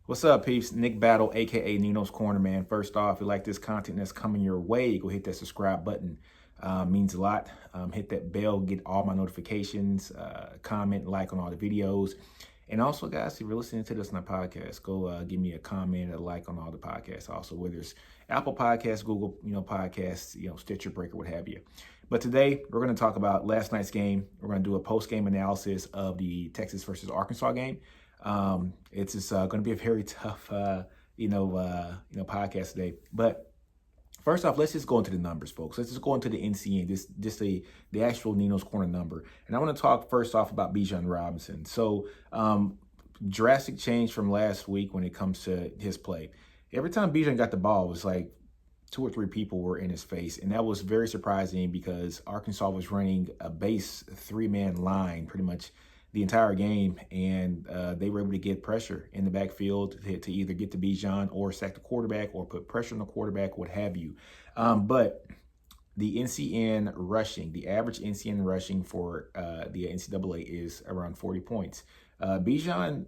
What's up, peeps? Nick Battle, aka NinosCorner, man. First off, if you like this content that's coming your way, go hit that subscribe button. Means a lot. Hit that bell, get all my notifications, comment, like on all the videos. And also, guys, if you're listening to this on a podcast, go give me a comment, a like on all the podcasts. Also, whether it's Apple Podcasts, Google, Podcasts, Stitcher Breaker, what have you. But today we're going to talk about last night's game. We're going to do a post-game analysis of the Texas versus Arkansas game. It's just going to be a very tough, podcast today. But first off, let's just go into the numbers, folks. Let's just go into the NCN, just the actual NinosCorner number. And I want to talk first off about Bijan Robinson. So drastic change from last week when it comes to his play. Every time Bijan got the ball, it was like 2 or 3 people were in his face. And that was very surprising because Arkansas was running a base 3-man line pretty much the entire game, and they were able to get pressure in the backfield to either get to Bijan or sack the quarterback or put pressure on the quarterback, what have you. But the NCN rushing, the average NCN rushing for the NCAA is around 40 points. Bijan,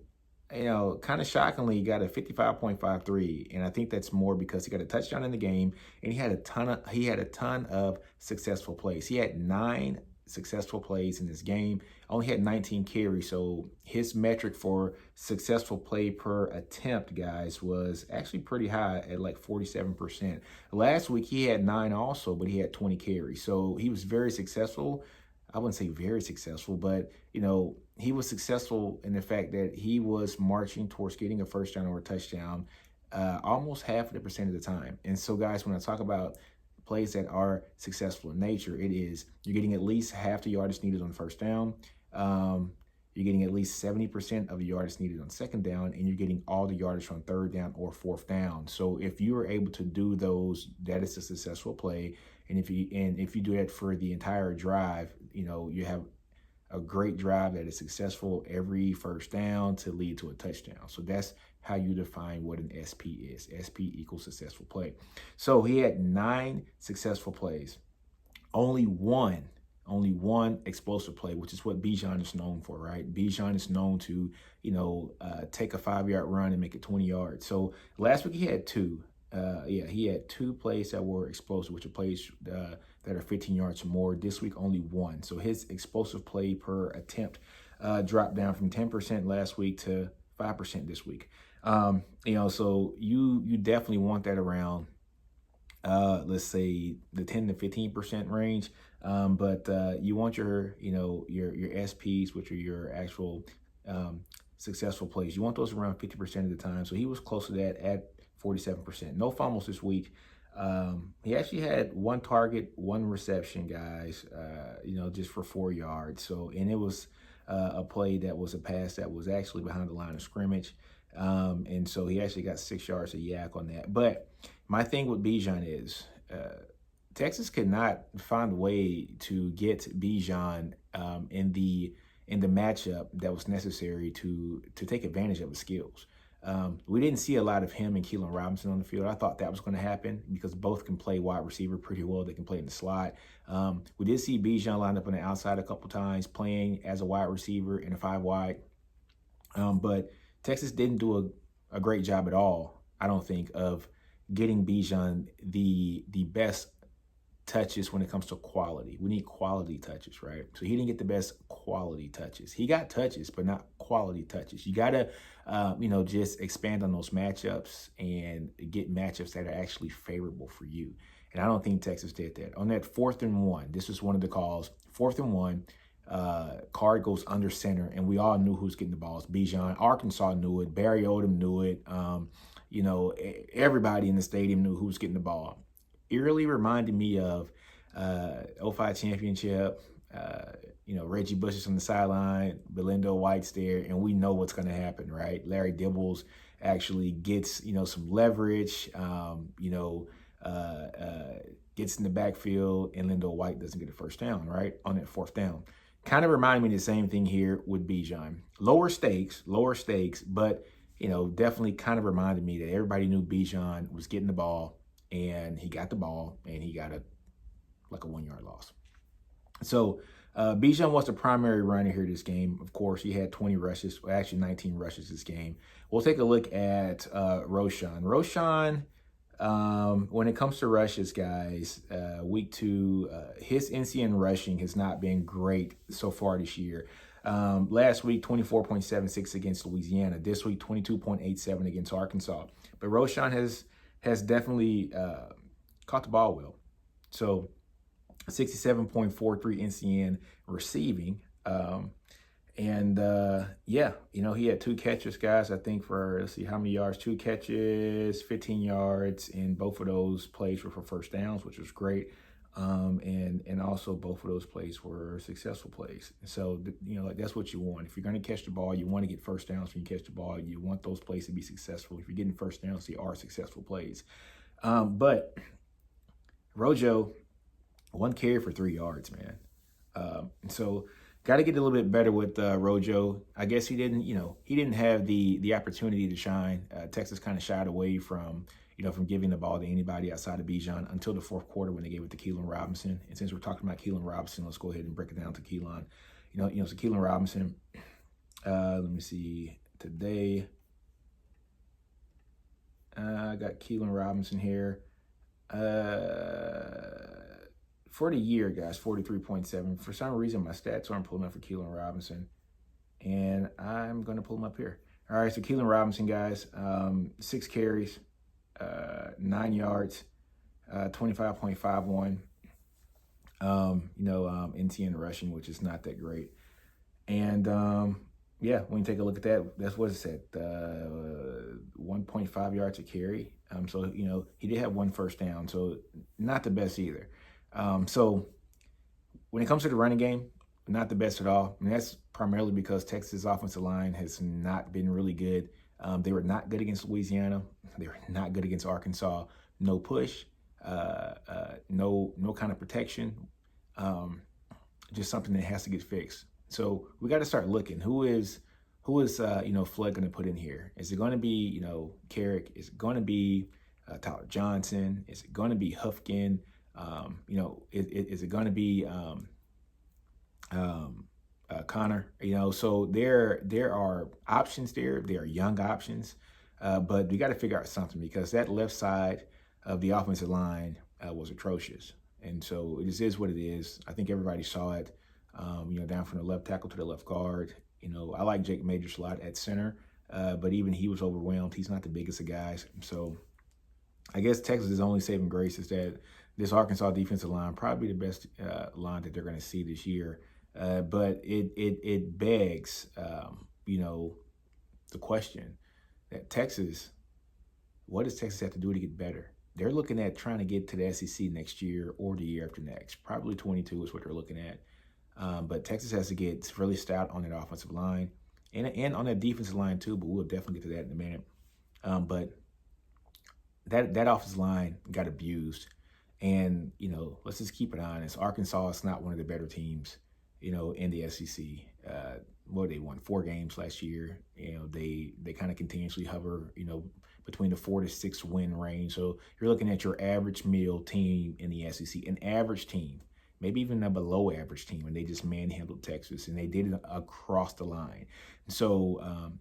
kind of shockingly got a 55.53, and I think that's more because he got a touchdown in the game, and he had a ton of successful plays. He had 9 successful plays in this game, only had 19 carries. So his metric for successful play per attempt, guys, was actually pretty high at like 47%. Last week he had 9 also, but he had 20 carries. So he was very successful. I wouldn't say very successful, but he was successful in the fact that he was marching towards getting a first down or a touchdown almost half of the percent of the time. And so, guys, when I talk about plays that are successful in nature, it is you're getting at least half the yardage needed on first down. You're getting at least 70% of the yardage needed on second down, and you're getting all the yardage on third down or fourth down. So if you are able to do those, that is a successful play. And if you do that for the entire drive, you have a great drive that is successful every first down to lead to a touchdown. So that's how you define what an SP is. SP equals successful play. So he had 9 successful plays, only one explosive play, which is what Bijan is known for, right? Bijan is known to, take a 5-yard run and make it 20 yards. So last week he had 2. He had 2 plays that were explosive, which are plays that are 15 yards or more. This week, only 1. So his explosive play per attempt dropped down from 10% last week to 5% this week. So you definitely want that around, let's say the 10 to 15% range. But you want your SPs, which are your actual successful plays. You want those around 50% of the time. So he was close to that at 47%. No fumbles this week. He actually had 1 target, 1 reception, guys, just for 4 yards. So, and it was a play that was a pass that was actually behind the line of scrimmage. And so he actually got 6 yards of yak on that. But my thing with Bijan is Texas could not find a way to get Bijan in the matchup that was necessary to take advantage of his skills. We didn't see a lot of him and Keelan Robinson on the field. I thought that was going to happen because both can play wide receiver pretty well. They can play in the slot. We did see Bijan line up on the outside a couple times, playing as a wide receiver in a 5-wide. But Texas didn't do a great job at all, I don't think, of getting Bijan the best touches when it comes to quality. We need quality touches, right? So he didn't get the best quality touches. He got touches, but not quality touches. You got to, just expand on those matchups and get matchups that are actually favorable for you. And I don't think Texas did that. On that 4th and 1, this was one of the calls. 4th and 1, card goes under center, and we all knew who's getting the balls. Bijan, Arkansas knew it. Barry Odom knew it. Everybody in the stadium knew who was getting the ball. Eerily reminded me of 05 championship. Reggie Bush is on the sideline, Belinda White's there, and we know what's going to happen, right? Larry Dibbles actually gets, some leverage, gets in the backfield, and Lindo White doesn't get a first down, right, on that 4th down. Kind of reminded me of the same thing here with Bijan. Lower stakes, but, definitely kind of reminded me that everybody knew Bijan was getting the ball, and he got the ball, and he got a 1-yard loss. So Bijan was the primary runner here this game. Of course, he had 20 rushes, well, actually 19 rushes this game. We'll take a look at Roshan. Roshan, when it comes to rushes, guys, week 2, his NCN rushing has not been great so far this year. Last week, 24.76 against Louisiana. This week, 22.87 against Arkansas. But Roshan has definitely caught the ball well. So 67.43 NCN receiving. Yeah, you know, he had 2 catches, guys, I think for, let's see, how many yards? 2 catches, 15 yards, and both of those plays were for first downs, which was great. And also both of those plays were successful plays. So, you know, like that's what you want. If you're going to catch the ball, you want to get first downs when you catch the ball. You want those plays to be successful. If you're getting first downs, they are successful plays. But Rojo, 1 carry for 3 yards, man. So got to get a little bit better with Rojo. I guess he didn't have the opportunity to shine. Texas kind of shied away from giving the ball to anybody outside of Bijan until the 4th quarter when they gave it to Keelan Robinson. And since we're talking about Keelan Robinson, let's go ahead and break it down to Keelan. So Keelan Robinson, let me see, today, I got Keelan Robinson here. For the year, guys, 43.7. For some reason, my stats aren't pulling up for Keelan Robinson, and I'm going to pull them up here. All right, so Keelan Robinson, guys, 6 carries, 9 yards, 25.51. NTN rushing, which is not that great. And yeah, when you take a look at that, that's what it said, 1.5 yards a carry. So, he did have 1 first down, so not the best either. So when it comes to the running game, not the best at all. And that's primarily because Texas' offensive line has not been really good. They were not good against Louisiana. They were not good against Arkansas. No push, no kind of protection. Just something that has to get fixed. So we got to start looking. Who is Flood going to put in here? Is it going to be, Carrick? Is it going to be Tyler Johnson? Is it going to be Hufkin? Is it going to be Connor? So there are options there. There are young options, but we got to figure out something because that left side of the offensive line was atrocious. And so this is what it is. I think everybody saw it, down from the left tackle to the left guard. I like Jake Majors a lot at center, but even he was overwhelmed. He's not the biggest of guys. So I guess Texas' only saving grace is that this Arkansas defensive line, probably the best line that they're going to see this year. But it begs, the question that Texas, what does Texas have to do to get better? They're looking at trying to get to the SEC next year or the year after next. Probably 22 is what they're looking at. But Texas has to get really stout on that offensive line and on that defensive line too, but we'll definitely get to that in a minute. But that offensive line got abused. And, let's just keep it honest. Arkansas is not one of the better teams, in the SEC. They won 4 games last year. They kind of continuously hover, between the 4 to 6 win range. So you're looking at your average meal team in the SEC, an average team, maybe even a below average team, and they just manhandled Texas, and they did it across the line. So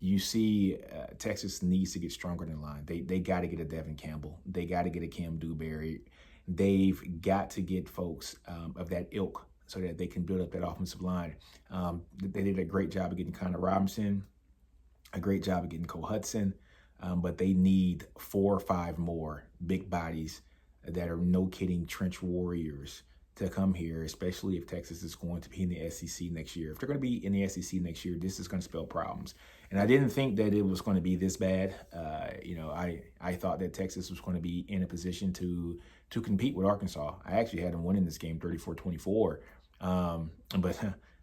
you see Texas needs to get stronger in the line. They got to get a Devin Campbell. They got to get a Cam Dewberry. They've got to get folks of that ilk so that they can build up that offensive line. They did a great job of getting Connor Robinson, a great job of getting Cole Hudson, but they need 4 or 5 more big bodies that are no-kidding trench warriors to come here, especially if Texas is going to be in the SEC next year. If they're going to be in the SEC next year, this is going to spell problems. And I didn't think that it was going to be this bad. I thought that Texas was going to be in a position to compete with Arkansas. I actually had them winning this game 34-24. But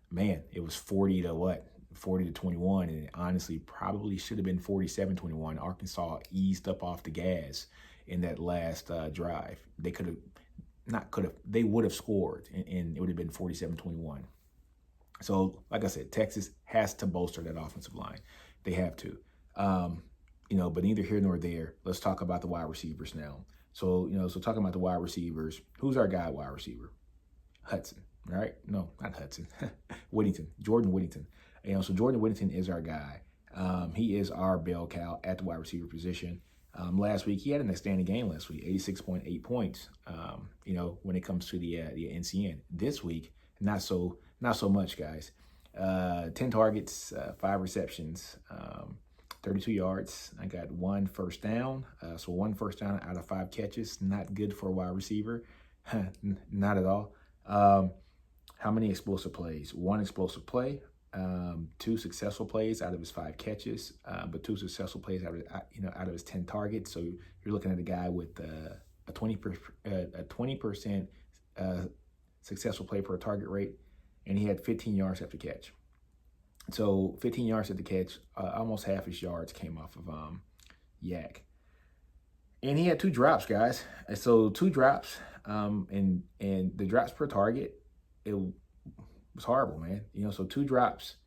man, it was 40 to 21, and it honestly probably should have been 47-21. Arkansas eased up off the gas in that last drive. They would have scored, and it would have been 47-21. So, like I said, Texas has to bolster that offensive line. They have to. But neither here nor there. Let's talk about the wide receivers now. So talking about the wide receivers, who's our guy wide receiver? Hudson. right? No, not Hudson. Whittington, Jordan Whittington. So Jordan Whittington is our guy. He is our bell cow at the wide receiver position. Last week, he had an outstanding game last week, 86.8 points, when it comes to the NCN. This week, not so much, guys. 10 targets, 5 receptions, 32 yards. I got 1 first down. So 1 first down out of 5 catches. Not good for a wide receiver. Not at all. How many explosive plays? 1 explosive play. 2 successful plays out of his 5 catches, but 2 successful plays out of his 10 targets. So you're looking at a guy with a 20% successful play per target rate, and he had 15 yards after catch. So 15 yards after catch, almost half his yards came off of Yak. And he had 2 drops, guys. And so 2 drops, and the drops per target, it was horrible, man. So 2 drops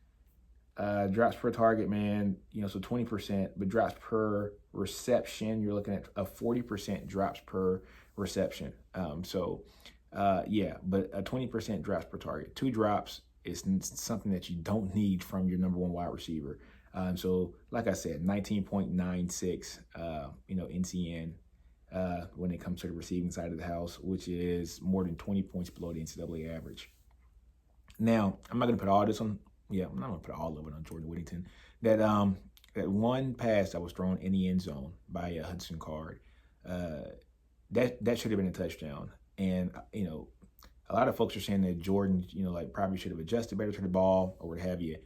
per target, man. So 20%, but drops per reception, you're looking at a 40% drops per reception. But a 20% drops per target. 2 drops is something that you don't need from your number 1 wide receiver. So like I said, 19.96, NCN when it comes to the receiving side of the house, which is more than 20 points below the NCAA average. Now, I'm not going to put all this on. Yeah, I'm not going to put all of it on Jordan Whittington. That 1 pass that was thrown in the end zone by Hudson Card, that should have been a touchdown. And a lot of folks are saying that Jordan, probably should have adjusted better to the ball or what have you.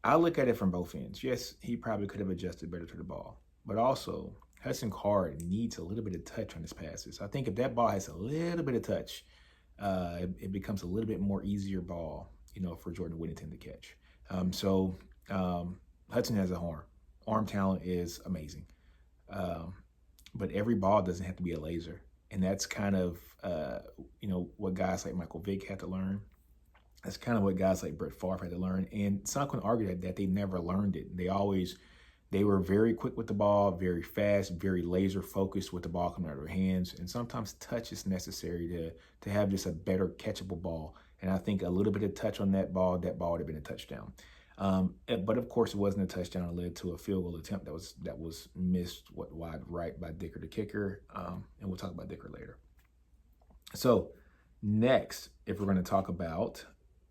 I look at it from both ends. Yes, he probably could have adjusted better to the ball, but also Hudson Card needs a little bit of touch on his passes. I think if that ball has a little bit of touch, it becomes a little bit more easier ball, for Jordan Whittington to catch. Hudson has a arm talent is amazing. But every ball doesn't have to be a laser. And that's kind of, what guys like Michael Vick had to learn. That's kind of what guys like Brett Favre had to learn. And some can argue that they never learned it. They were very quick with the ball, very fast, very laser focused with the ball coming out of their hands. And sometimes touch is necessary to have just a better catchable ball. And I think a little bit of touch on that ball would have been a touchdown. But of course, it wasn't a touchdown. It led to a field goal attempt that was missed wide right by Dicker, the kicker. And we'll talk about Dicker later. So next, if we're going to talk about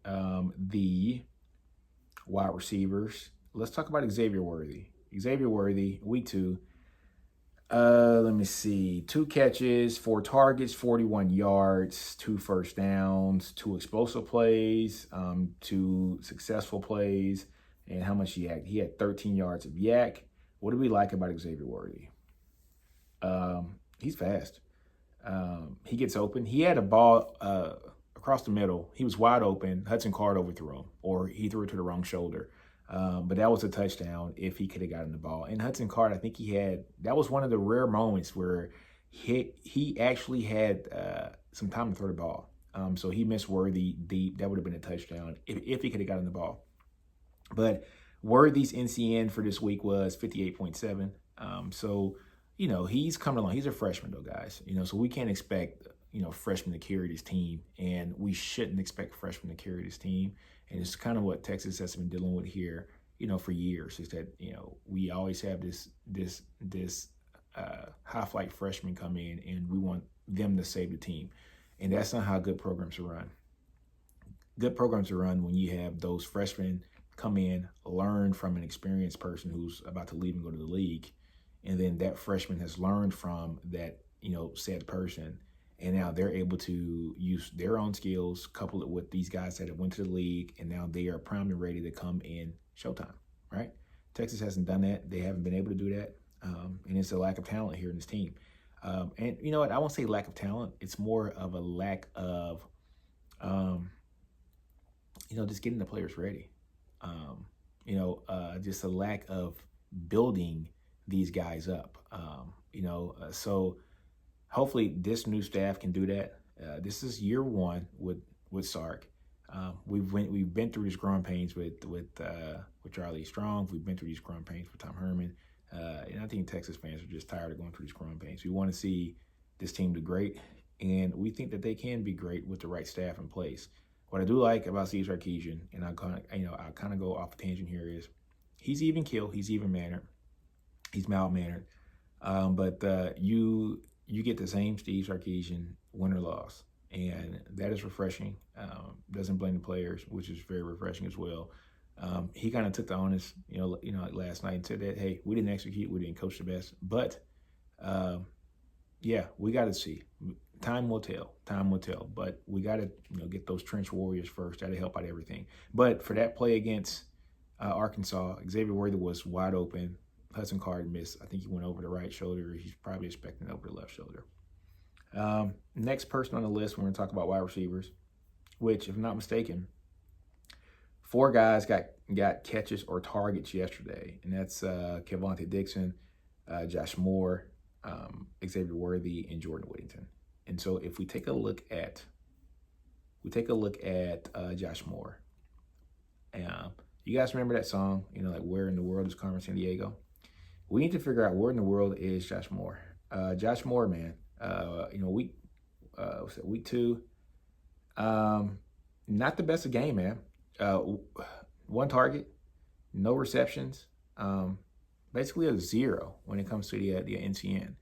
the wide receivers, let's talk about Xavier Worthy. Xavier Worthy, week 2. Let me see. 2 catches, 4 targets, 41 yards, 2 first downs, 2 explosive plays, 2 successful plays, and how much he had? He had 13 yards of yak. What do we like about Xavier Worthy? He's fast. He gets open. He had a ball across the middle. He was wide open. Hudson Card overthrew him, or he threw it to the wrong shoulder. But that was a touchdown if he could have gotten the ball. And Hudson Card, I think that was one of the rare moments where he actually had some time to throw the ball. So he missed Worthy deep. That would have been a touchdown if he could have gotten the ball. But Worthy's NCN for this week was 58.7. So, he's coming along. He's a freshman though, guys. So we can't expect, freshmen to carry this team, and we shouldn't expect freshmen to carry this team. And it's kind of what Texas has been dealing with here, for years, is that, we always have this high-flight freshmen come in, and we want them to save the team. And that's not how good programs are run. Good programs are run when you have those freshmen come in, learn from an experienced person who's about to leave and go to the league, and then that freshman has learned from that, said person, and now they're able to use their own skills, couple it with these guys that have went to the league, and now they are primed and ready to come in showtime, right? Texas hasn't done that. They haven't been able to do that, and it's a lack of talent here in this team. And you know what? I won't say lack of talent. It's more of a lack of, just getting the players ready. Just a lack of building these guys up. So hopefully this new staff can do that. This is year 1 with Sark. We've been through these growing pains with Charlie Strong. We've been through these growing pains with Tom Herman. And I think Texas fans are just tired of going through these growing pains. We want to see this team do great, and we think that they can be great with the right staff in place. What I do like about Steve Sarkisian, and I kind of go off a tangent here, is he's even keel, he's even mannered, he's mild mannered, but you get the same Steve Sarkisian win or loss, and that is refreshing. Doesn't blame the players, which is very refreshing as well. He kind of took the onus, like last night, and said that, hey, we didn't execute, we didn't coach the best, but yeah, we got to see. Time will tell. Time will tell. But we got to, get those trench warriors first. That'll help out everything. But for that play against Arkansas, Xavier Worthy was wide open. Hudson Card missed. I think he went over the right shoulder. He's probably expecting over the left shoulder. Next person on the list, we're going to talk about wide receivers, which, if I'm not mistaken, 4 guys got catches or targets yesterday, and that's Dixon, Josh Moore, Xavier Worthy, and Jordan Whittington. And so if we take a look at Josh Moore, you guys remember that song, like Where in the World is Carmen Sandiego? We need to figure out where in the world is Josh Moore. Josh Moore, man, week 2, not the best of game, man. 1 target, no receptions, basically a 0 when it comes to the NCN.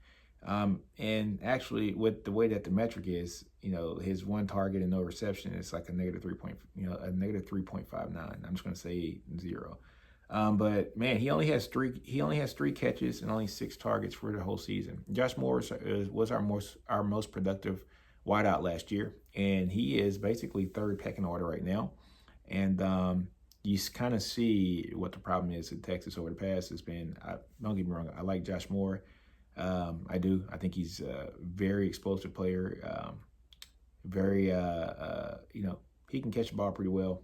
And actually, with the way that the metric is, his 1 target and no reception, it's like a negative 3.59. I'm just going to say 0. But man, he only has 3 catches and only 6 targets for the whole season. Josh Moore was our most productive wideout last year, and he is basically 3rd pecking order right now. And you kind of see what the problem is in Texas over the past. It's been, don't get me wrong, I like Josh Moore. I do. I think he's a very explosive player. He can catch the ball pretty well,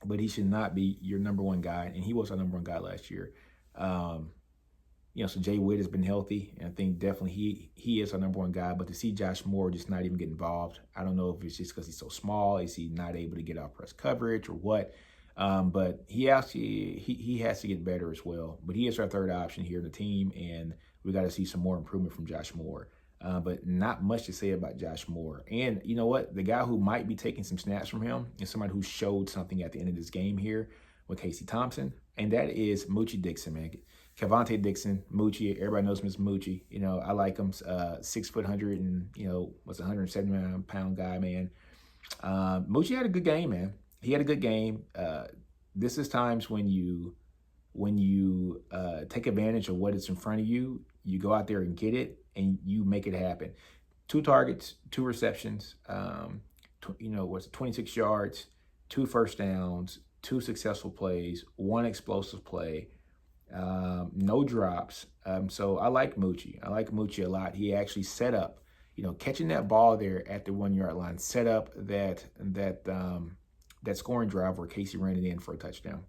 but he should not be your number 1 guy. And he was our number 1 guy last year. So Jay Witt has been healthy, and I think definitely he is our number 1 guy. But to see Josh Moore just not even get involved, I don't know if it's just because he's so small. Is he not able to get out press coverage or what? But he has to get better as well. But he is our 3rd option here in the team, and we got to see some more improvement from Josh Moore. But not much to say about Josh Moore. And you know what? The guy who might be taking some snaps from him is somebody who showed something at the end of this game here with Casey Thompson, and that is Moochie Dixon, man. Kevontae Dixon, Moochie, everybody knows him as Moochie. I like him. 6 foot 100 and was a 179-pound guy, man. Moochie had a good game, man. He had a good game. This is times when you take advantage of what is in front of you. You go out there and get it, and you make it happen. 2 targets, 2 receptions, 26 yards, 2 first downs, 2 successful plays, 1 explosive play, no drops. So I like Moochie. I like Moochie a lot. He actually set up, catching that ball there at the 1 yard line, set up that scoring drive where Casey ran it in for a touchdown.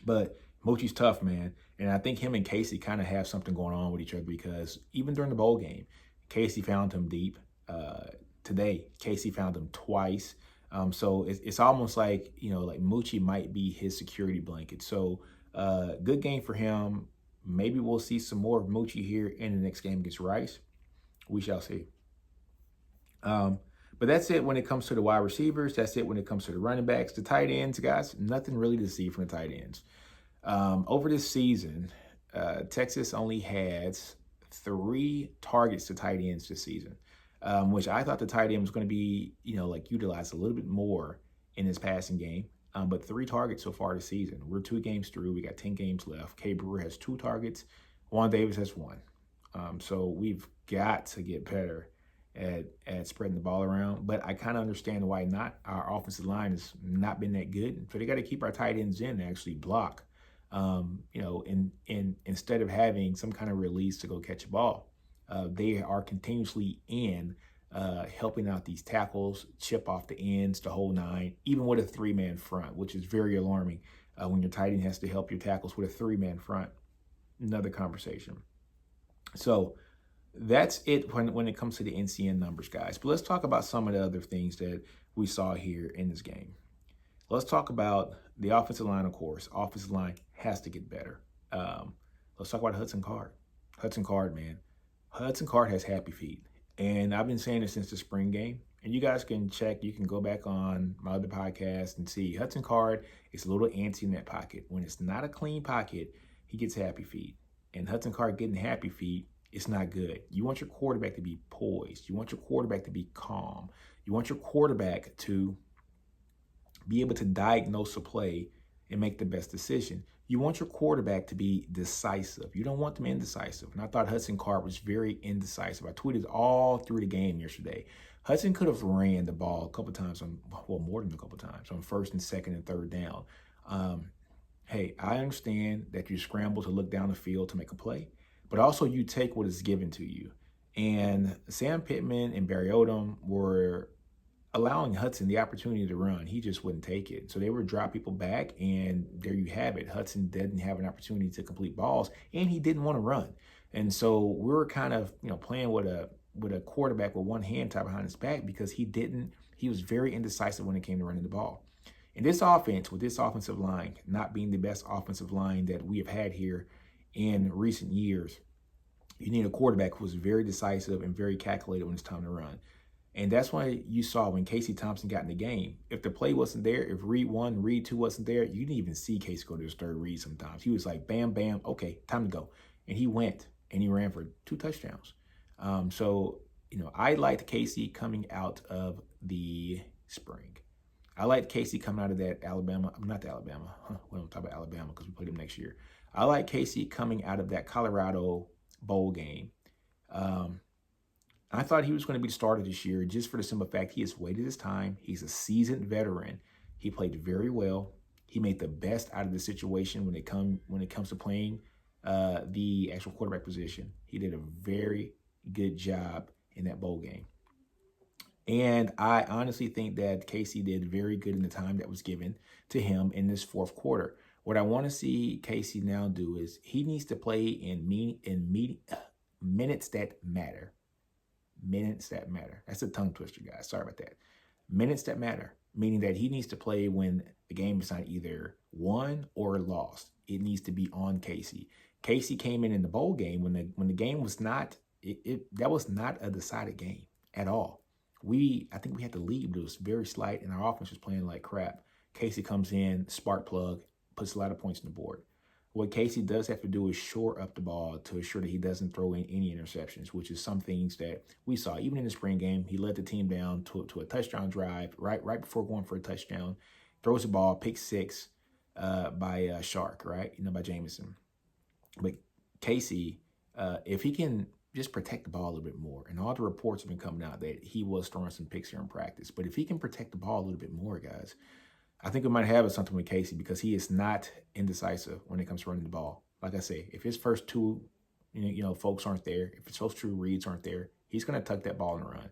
But Moochie's tough, man. And I think him and Casey kind of have something going on with each other, because even during the bowl game, Casey found him deep. Today, Casey found him twice. So it's almost like, like Moochie might be his security blanket. So good game for him. Maybe we'll see some more of Moochie here in the next game against Rice. We shall see. But that's it when it comes to the wide receivers. That's it when it comes to the running backs. The tight ends, guys, nothing really to see from the tight ends. Over this season, Texas only has 3 targets to tight ends this season, which I thought the tight end was going to be, utilized a little bit more in his passing game. But 3 targets so far this season. We're 2 games through. We got 10 games left. K. Brewer has 2 targets. Juan Davis has 1. So we've got to get better at spreading the ball around. But I kind of understand why not. Our offensive line has not been that good. So they got to keep our tight ends in to actually block, instead of having some kind of release to go catch a ball. They are continuously in helping out these tackles, chip off the ends, the whole 9, even with a 3-man front, which is very alarming when your tight end has to help your tackles with a 3-man front. Another conversation. So that's it when it comes to the NCN numbers, guys. But let's talk about some of the other things that we saw here in this game. Let's talk about the offensive line, of course. Offensive line has to get better. Let's talk about Hudson Card. Hudson Card, man. Hudson Card has happy feet. And I've been saying it since the spring game. And you guys can check, you can go back on my other podcast and see Hudson Card is a little antsy in that pocket. When it's not a clean pocket, he gets happy feet. And Hudson Card getting happy feet, it's not good. You want your quarterback to be poised. You want your quarterback to be calm. You want your quarterback to be able to diagnose a play and make the best decision. You want your quarterback to be decisive. You don't want them indecisive. And I thought Hudson Card was very indecisive. I tweeted all through the game yesterday. Hudson could have ran the ball a couple times more than a couple times on first and second and third down. Hey, I understand that you scramble to look down the field to make a play, but also you take what is given to you. And Sam Pittman and Barry Odom were allowing Hudson the opportunity to run. He just wouldn't take it. So they would drop people back, and there you have it. Hudson didn't have an opportunity to complete balls, and he didn't want to run. And so we were kind of, playing with a quarterback with one hand tied behind his back because he was very indecisive when it came to running the ball. And this offense, with this offensive line not being the best offensive line that we have had here in recent years, you need a quarterback who was very decisive and very calculated when it's time to run. And that's why you saw when Casey Thompson got in the game, if the play wasn't there, if read 1, read 2 wasn't there, you didn't even see Casey go to his third read sometimes. He was like, bam, bam, okay, time to go. And he went and he ran for 2 touchdowns. I liked Casey coming out of the spring. I liked Casey coming out of that Alabama. I'm not the Alabama. We don't talk about Alabama because we play them next year. I like Casey coming out of that Colorado bowl game. I thought he was going to be the starter this year just for the simple fact he has waited his time. He's a seasoned veteran. He played very well. He made the best out of the situation when it comes to playing the actual quarterback position. He did a very good job in that bowl game. And I honestly think that Casey did very good in the time that was given to him in this fourth quarter. What I want to see Casey now do is he needs to play in minutes that matter. Minutes that matter. That's a tongue twister, guys. Sorry about that. Minutes that matter, meaning that he needs to play when the game is not either won or lost. It needs to be on Casey. Casey came in the bowl game when the game was not. That was not a decided game at all. I think we had to leave, but it was very slight, and our offense was playing like crap. Casey comes in, spark plug, puts a lot of points on the board. What Casey does have to do is shore up the ball to assure that he doesn't throw in any interceptions, which is some things that we saw. Even in the spring game, he led the team down to a touchdown drive right before going for a touchdown. Throws the ball, pick 6 by Shark, right? By Jameson. But Casey, if he can just protect the ball a little bit more, and all the reports have been coming out that he was throwing some picks here in practice, but if he can protect the ball a little bit more, guys, I think we might have something with Casey because he is not indecisive when it comes to running the ball. Like I say, if his first 2, folks aren't there, if his first 2 reads aren't there, he's going to tuck that ball and run.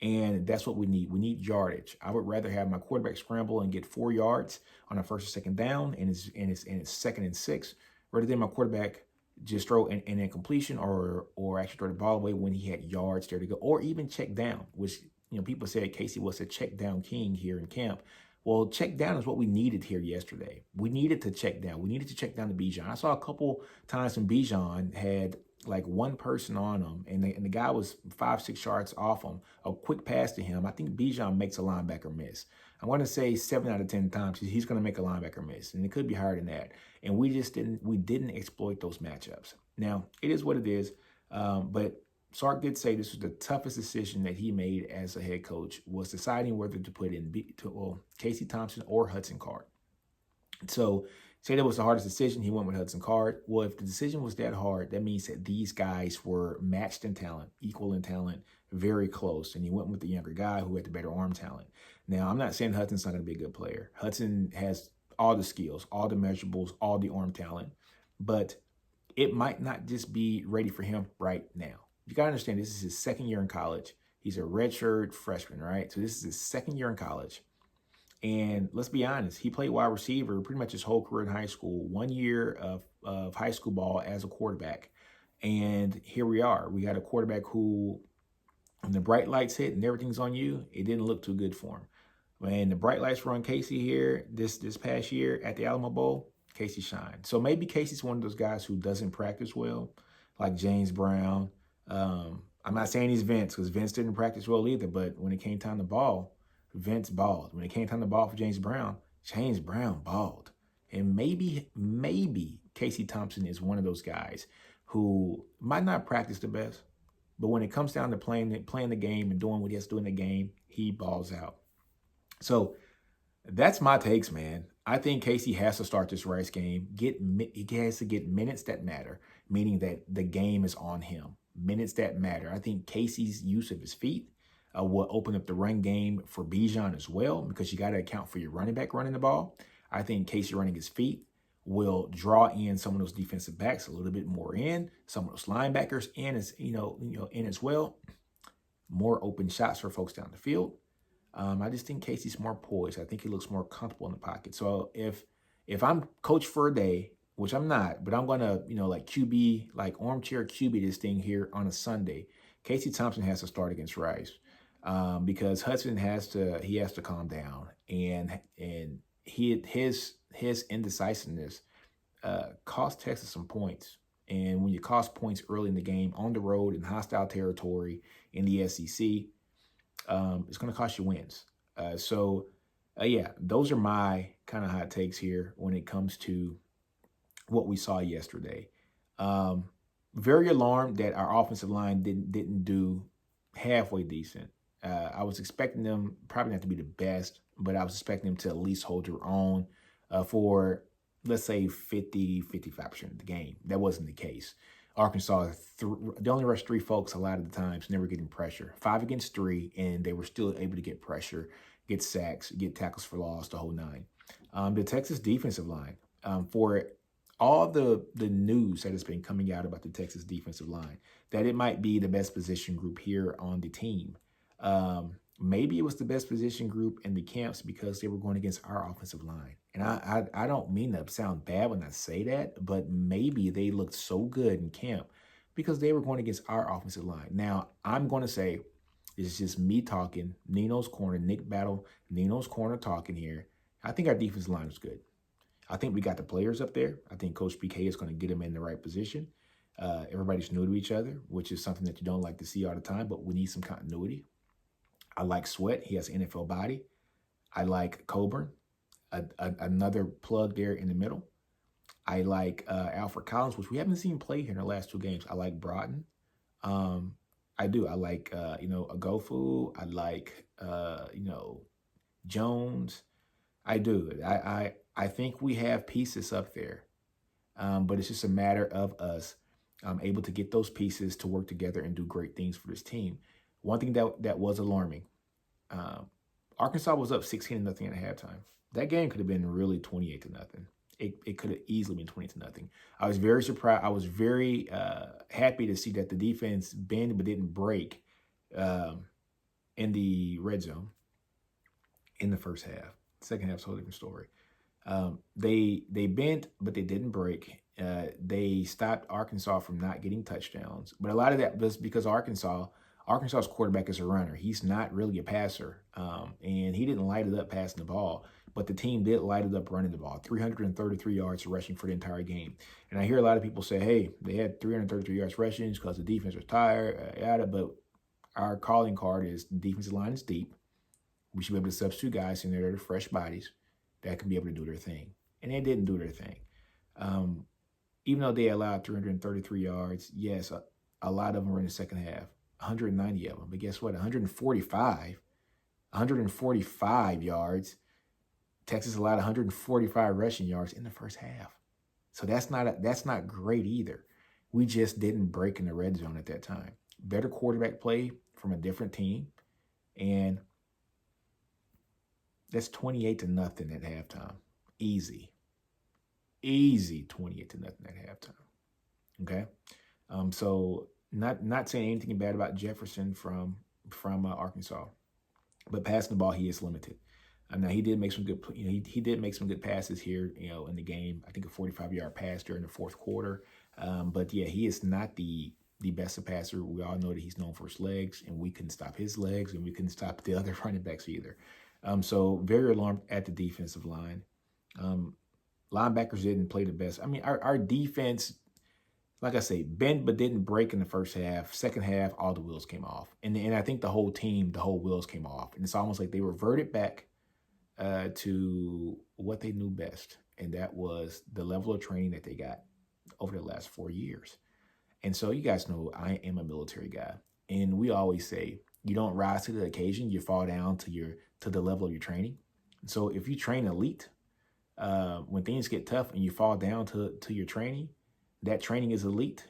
And that's what we need. We need yardage. I would rather have my quarterback scramble and get 4 yards on a first or second down and it's second and 6, rather than my quarterback just throw an incompletion or actually throw the ball away when he had yards there to go, or even check down, which people said Casey was a check down king here in camp. Well, check down is what we needed here yesterday. We needed to check down. We needed to check down to Bijan. I saw a couple times when Bijan had like one person on him, and the guy was 5-6 yards off him. A quick pass to him. I think Bijan makes a linebacker miss. I want to say 7 out of 10 times he's going to make a linebacker miss, and it could be higher than that. And we didn't exploit those matchups. Now, it is what it is, but Sark did say this was the toughest decision that he made as a head coach, was deciding whether to put in Casey Thompson or Hudson Card. So say that was the hardest decision. He went with Hudson Card. Well, if the decision was that hard, that means that these guys were matched in talent, equal in talent, very close. And he went with the younger guy who had the better arm talent. Now, I'm not saying Hudson's not going to be a good player. Hudson has all the skills, all the measurables, all the arm talent. But it might not just be ready for him right now. You got to understand, this is his second year in college. He's a redshirt freshman, right? So this is his second year in college. And let's be honest, he played wide receiver pretty much his whole career in high school, 1 year of high school ball as a quarterback. And here we are. We got a quarterback who, when the bright lights hit and everything's on you, it didn't look too good for him. When the bright lights were on Casey here this past year at the Alamo Bowl, Casey shined. So maybe Casey's one of those guys who doesn't practice well, like James Brown, I'm not saying he's Vince because Vince didn't practice well either, but when it came time to ball, Vince balled. When it came time to ball for James Brown balled. And maybe Casey Thompson is one of those guys who might not practice the best, but when it comes down to playing the game and doing what he has to do in the game, he balls out. So that's my takes, man. I think Casey has to start this Rice game. He has to get minutes that matter, meaning that the game is on him. Minutes that matter. I think Casey's use of his feet will open up the run game for Bijan as well, because you got to account for your running back running the ball. I think Casey running his feet will draw in some of those defensive backs a little bit more in, some of those linebackers in as in as well. More open shots for folks down the field. I just think Casey's more poised. I think he looks more comfortable in the pocket. So if I'm coach for a day, which I'm not, but I'm gonna like QB, like armchair QB this thing here on a Sunday, Casey Thompson has to start against Rice because Hudson has to calm down, and his indecisiveness cost Texas some points. And when you cost points early in the game on the road in hostile territory in the SEC, it's going to cost you wins. Yeah, those are my kind of hot takes here when it comes to what we saw yesterday. Very alarmed that our offensive line didn't do halfway decent. I was expecting them probably not to be the best, but I was expecting them to at least hold their own for, let's say, 55% of the game. That wasn't the case. Arkansas, they only rushed 3 folks a lot of the times, never getting pressure. 5 against 3, and they were still able to get pressure, get sacks, get tackles for loss, the whole 9. The Texas defensive line, for all the news that has been coming out about the Texas defensive line, that it might be the best position group here on the team. Maybe it was the best position group in the camps because they were going against our offensive line. And I don't mean to sound bad when I say that, but maybe they looked so good in camp because they were going against our offensive line. Now, I'm going to say, it's just me talking, Nino's Corner, Nick Battle, Nino's Corner talking here. I think our defensive line is good. I think we got the players up there. I think Coach PK is going to get them in the right position. Everybody's new to each other, which is something that you don't like to see all the time, but we need some continuity. I like Sweat. He has an NFL body. I like Coburn, another plug there in the middle. I like Alfred Collins, which we haven't seen play here in the last 2 games. I like Broughton. I do. I like, Agofu. I like, Jones. I do. I think we have pieces up there, but it's just a matter of us able to get those pieces to work together and do great things for this team. One thing that was alarming, Arkansas was up 16-0 at halftime. That game could have been really 28-0. It could have easily been 20-0. I was very surprised. I was very happy to see that the defense bent but didn't break in the red zone in the first half. Second half's a whole different story. They bent, but they didn't break. They stopped Arkansas from not getting touchdowns. But a lot of that was because Arkansas's quarterback is a runner. He's not really a passer, and he didn't light it up passing the ball. But the team did light it up running the ball, 333 yards rushing for the entire game. And I hear a lot of people say, hey, they had 333 yards rushing because the defense was tired, but our calling card is the defensive line is deep. We should be able to substitute guys in there that are fresh bodies that can be able to do their thing. And they didn't do their thing. Even though they allowed 333 yards, yes, a lot of them were in the second half, 190 of them. But guess what? 145 yards. Texas allowed 145 rushing yards in the first half. So that's not great either. We just didn't break in the red zone at that time. Better quarterback play from a different team. And that's 28-0 at halftime. Easy 28-0 at halftime. Okay? So not saying anything bad about Jefferson from Arkansas, but passing the ball, he is limited. Now he did make some good, he did make some good passes here, in the game. I think a 45-yard pass during the fourth quarter. But yeah, he is not the best passer. We all know that he's known for his legs, and we couldn't stop his legs, and we couldn't stop the other running backs either. So very alarmed at the defensive line. Linebackers didn't play the best. I mean, our defense, like I say, bent but didn't break in the first half. Second half, all the wheels came off. And I think the whole team, the whole wheels came off. And it's almost like they reverted back to what they knew best. And that was the level of training that they got over the last 4 years. And so you guys know I am a military guy. And we always say, you don't rise to the occasion, you fall down to the level of your training. And so if you train elite, when things get tough and you fall down to your training, that training is elite.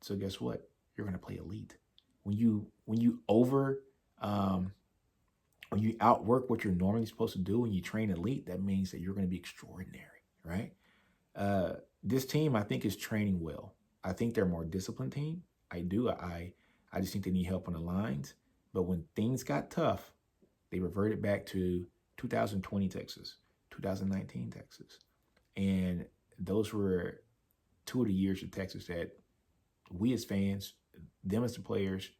So guess what? You're going to play elite. When you outwork what you're normally supposed to do and you train elite, that means that you're going to be extraordinary, right? This team, I think, is training well. I think they're a more disciplined team. I do. I just think they need help on the lines. But when things got tough, they reverted back to 2020 Texas, 2019 Texas. And those were 2 of the years of Texas that we as fans, them as the players,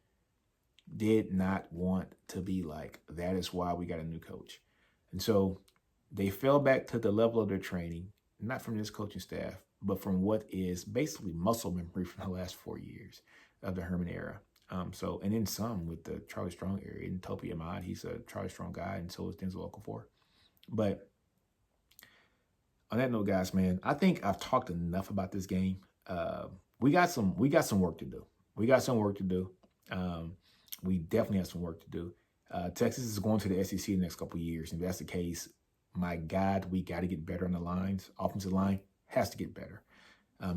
did not want to be like. That is why we got a new coach. And so they fell back to the level of their training, not from this coaching staff, but from what is basically muscle memory from the last 4 years of the Herman era. And then some with the Charlie Strong area. And Topi Ahmad, he's a Charlie Strong guy, and so is Denzel Okafor. But on that note, guys, man, I think I've talked enough about this game. We got some work to do. We definitely have some work to do. Texas is going to the SEC the next couple of years. If that's the case, my God, we got to get better on the lines. Offensive line has to get better.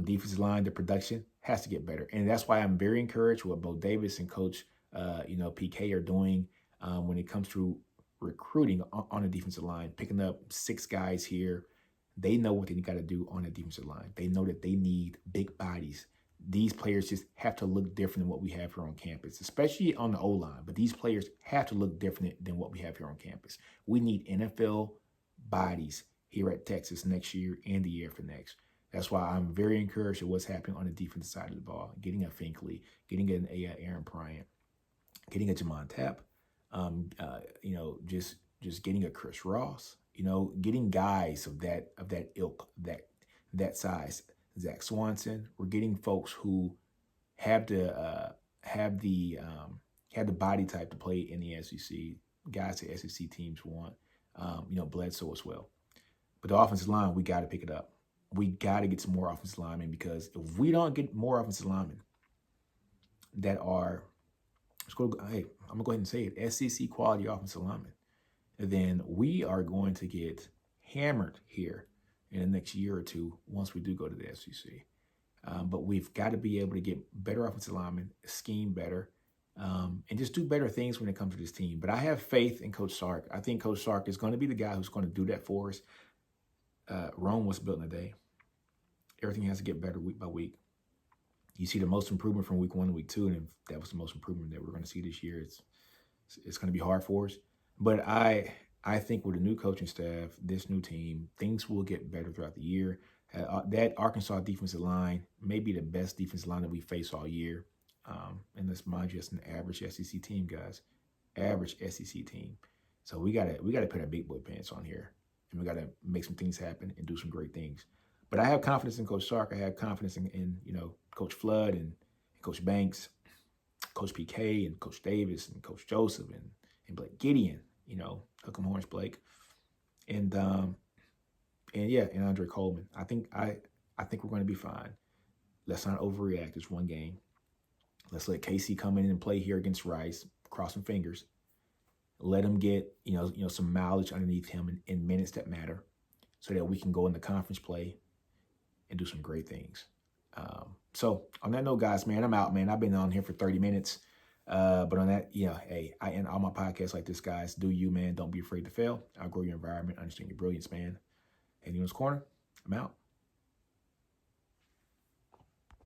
Defensive line, the production has to get better. And that's why I'm very encouraged with what Bo Davis and Coach PK are doing when it comes to recruiting on the defensive line, picking up 6 guys here. They know what they got to do on the defensive line. They know that they need big bodies. These players just have to look different than what we have here on campus, especially on the O-line. But these players have to look different than what we have here on campus. We need NFL bodies here at Texas next year and the year after next. That's why I'm very encouraged at what's happening on the defensive side of the ball. Getting a Finkley, getting an Aaron Bryant, getting a Jamon Tapp, just getting a Chris Ross, getting guys of that ilk, that size. Zach Swanson. We're getting folks who have the body type to play in the SEC. Guys the SEC teams want. Bledsoe as well. But the offensive line, we got to pick it up. We got to get some more offensive linemen, because if we don't get more offensive linemen that are, I'm going to go ahead and say it, SEC quality offensive linemen, then we are going to get hammered here in the next year or two once we do go to the SEC. But we've got to be able to get better offensive linemen, scheme better, and just do better things when it comes to this team. But I have faith in Coach Sark. I think Coach Sark is going to be the guy who's going to do that for us. Rome was built in a day. Everything has to get better week by week. You see the most improvement from week 1 to week 2, and if that was the most improvement that we're going to see this year, it's going to be hard for us. But I think with the new coaching staff, this new team, things will get better throughout the year. That Arkansas defensive line may be the best defensive line that we face all year. And let's mind you, it's an average SEC team, guys. Average SEC team. So we gotta put our big boy pants on here, and we gotta make some things happen and do some great things. But I have confidence in Coach Sark. I have confidence in Coach Flood and Coach Banks, Coach PK and Coach Davis and Coach Joseph and Blake Gideon. Hook 'em horns, Blake, and Andre Coleman. I think we're going to be fine. Let's not overreact. It's one game. Let's let Casey come in and play here against Rice. Crossing fingers. Let him get some mileage underneath him in minutes that matter, so that we can go into conference play and do some great things. So on that note, guys, man, I'm out, man. I've been on here for 30 minutes. But on that, hey, I end all my podcasts like this, guys. Do you, man. Don't be afraid to fail. Outgrow your environment. Understand your brilliance, man. And NinosCorner, I'm out.